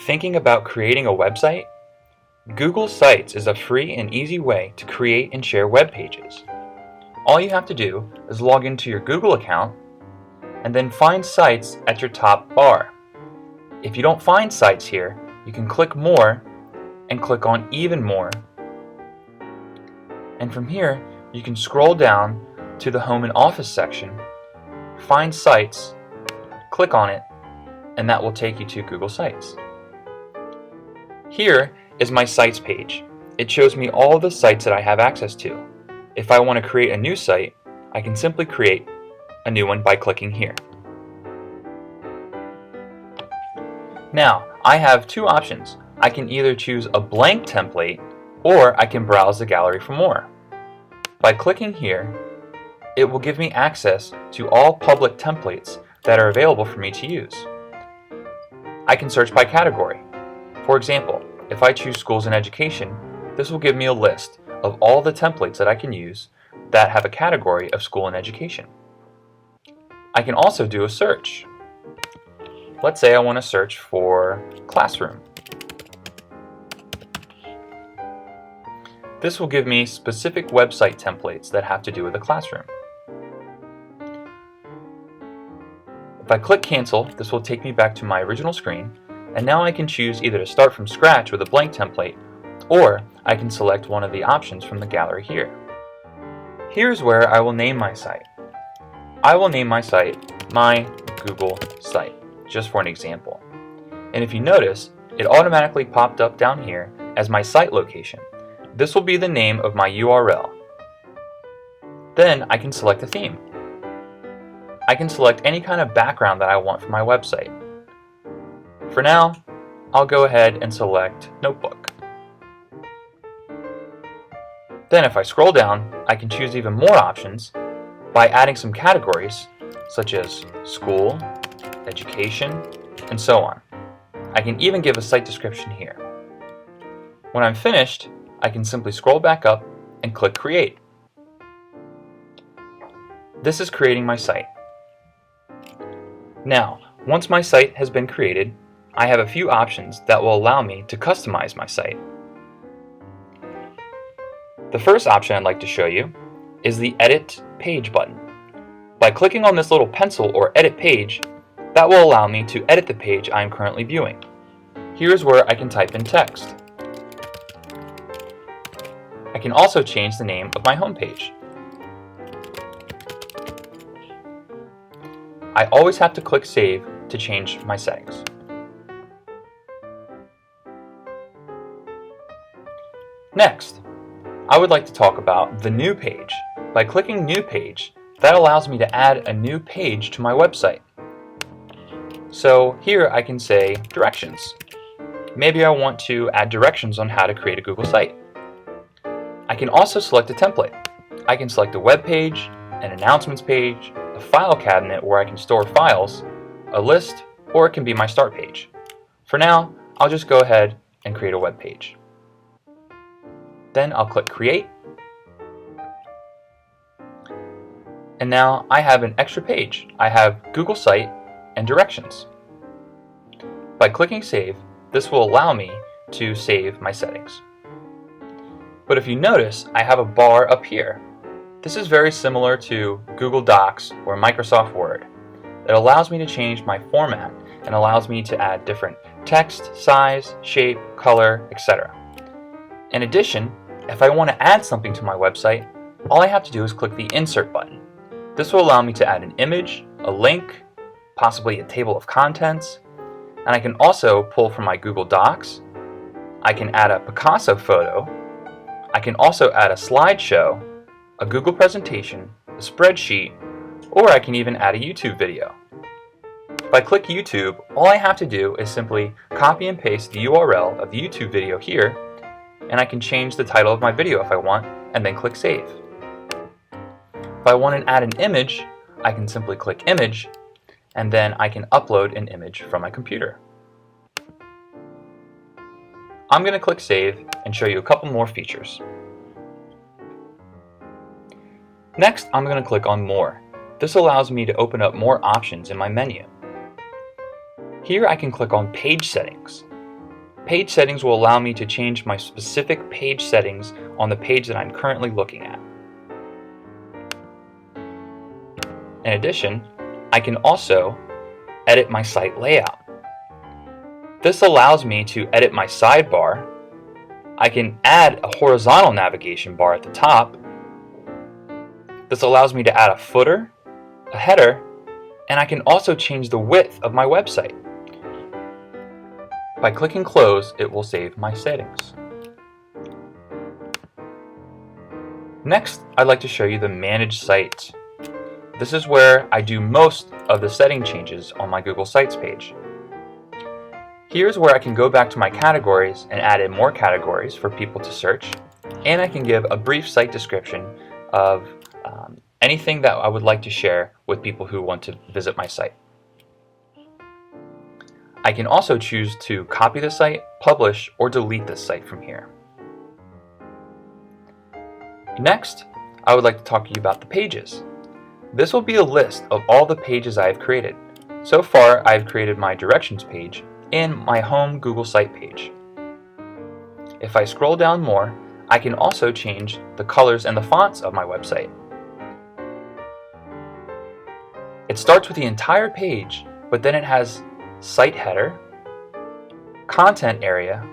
Thinking about creating a website? Google Sites is a free and easy way to create and share web pages. All you have to do is log into your Google account and then find Sites at your top bar. If you don't find Sites here, you can click More and click on Even More. And from here, you can scroll down to the Home and Office section, find Sites, click on it, and that will take you to Google Sites. Here is my Sites page. It shows me all the sites that I have access to. If I want to create a new site, I can simply create a new one by clicking here. Now, I have two options. I can either choose a blank template or I can browse the gallery for more. By clicking here, it will give me access to all public templates that are available for me to use. I can search by category. For example, if I choose schools and education, this will give me a list of all the templates that I can use that have a category of school and education. I can also do a search. Let's say I want to search for classroom. This will give me specific website templates that have to do with a classroom. If I click cancel, this will take me back to my original screen, and now I can choose either to start from scratch with a blank template, or I can select one of the options from the gallery here. Here's where I will name my site. I will name my site My Google Site, just for an example. And if you notice, it automatically popped up down here as my site location. This will be the name of my URL. Then I can select a theme. I can select any kind of background that I want for my website. For now, I'll go ahead and select Notebook. Then if I scroll down, I can choose even more options by adding some categories such as school, education, and so on. I can even give a site description here. When I'm finished, I can simply scroll back up and click Create. This is creating my site. Now, once my site has been created, I have a few options that will allow me to customize my site. The first option I'd like to show you is the Edit Page button. By clicking on this little pencil or Edit Page, that will allow me to edit the page I am currently viewing. Here's where I can type in text. I can also change the name of my home page. I always have to click Save to change my settings. Next, I would like to talk about the New Page. By clicking New Page, that allows me to add a new page to my website. So here I can say Directions. Maybe I want to add directions on how to create a Google site. I can also select a template. I can select a web page, an announcements page, a file cabinet where I can store files, a list, or it can be my start page. For now, I'll just go ahead and create a web page. Then I'll click Create. And now I have an extra page. I have Google Site and Directions. By clicking Save, this will allow me to save my settings. But if you notice, I have a bar up here. This is very similar to Google Docs or Microsoft Word. It allows me to change my format and allows me to add different text, size, shape, color, etc. In addition, if I want to add something to my website, all I have to do is click the Insert button. This will allow me to add an image, a link, possibly a table of contents, and I can also pull from my Google Docs. I can add a Picasso photo. I can also add a slideshow, a Google presentation, a spreadsheet, or I can even add a YouTube video. If I click YouTube, all I have to do is simply copy and paste the URL of the YouTube video here, and I can change the title of my video if I want, and then click Save. If I want to add an image, I can simply click Image, and then I can upload an image from my computer. I'm going to click Save and show you a couple more features. Next, I'm going to click on More. This allows me to open up more options in my menu. Here I can click on Page Settings. Page Settings will allow me to change my specific page settings on the page that I'm currently looking at. In addition, I can also edit my site layout. This allows me to edit my sidebar. I can add a horizontal navigation bar at the top. This allows me to add a footer, a header, and I can also change the width of my website. By clicking Close, it will save my settings. Next, I'd like to show you the Manage Sites. This is where I do most of the setting changes on my Google Sites page. Here's where I can go back to my categories and add in more categories for people to search, and I can give a brief site description of anything that I would like to share with people who want to visit my site. I can also choose to copy the site, publish, or delete this site from here. Next, I would like to talk to you about the pages. This will be a list of all the pages I have created. So far, I have created my directions page and my home Google site page. If I scroll down more, I can also change the colors and the fonts of my website. It starts with the entire page, but then it has site header, content area,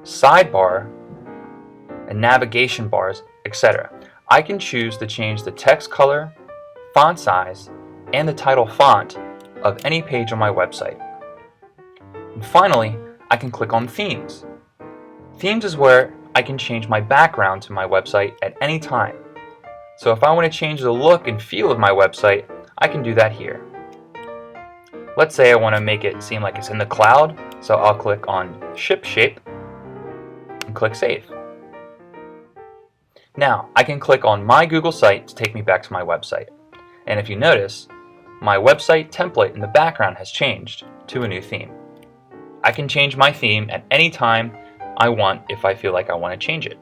sidebar, and navigation bars, etc. I can choose to change the text color, font size, and the title font of any page on my website. And finally, I can click on Themes. Themes is where I can change my background to my website at any time. So if I want to change the look and feel of my website, I can do that here. Let's say I want to make it seem like it's in the cloud, so I'll click on Ship Shape and click Save. Now, I can click on My Google Site to take me back to my website. And if you notice, my website template in the background has changed to a new theme. I can change my theme at any time I want if I feel like I want to change it.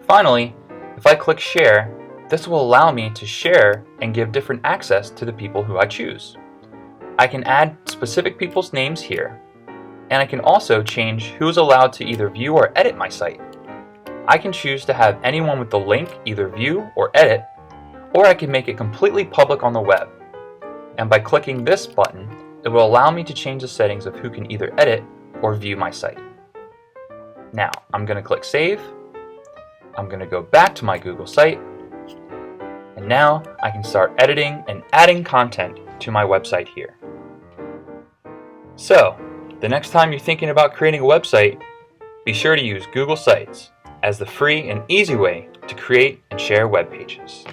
Finally, if I click Share, this will allow me to share and give different access to the people who I choose. I can add specific people's names here, and I can also change who is allowed to either view or edit my site. I can choose to have anyone with the link either view or edit, or I can make it completely public on the web. And by clicking this button, it will allow me to change the settings of who can either edit or view my site. Now, I'm going to click Save. I'm going to go back to my Google site, and now I can start editing and adding content to my website here. So, the next time you're thinking about creating a website, be sure to use Google Sites as the free and easy way to create and share web pages.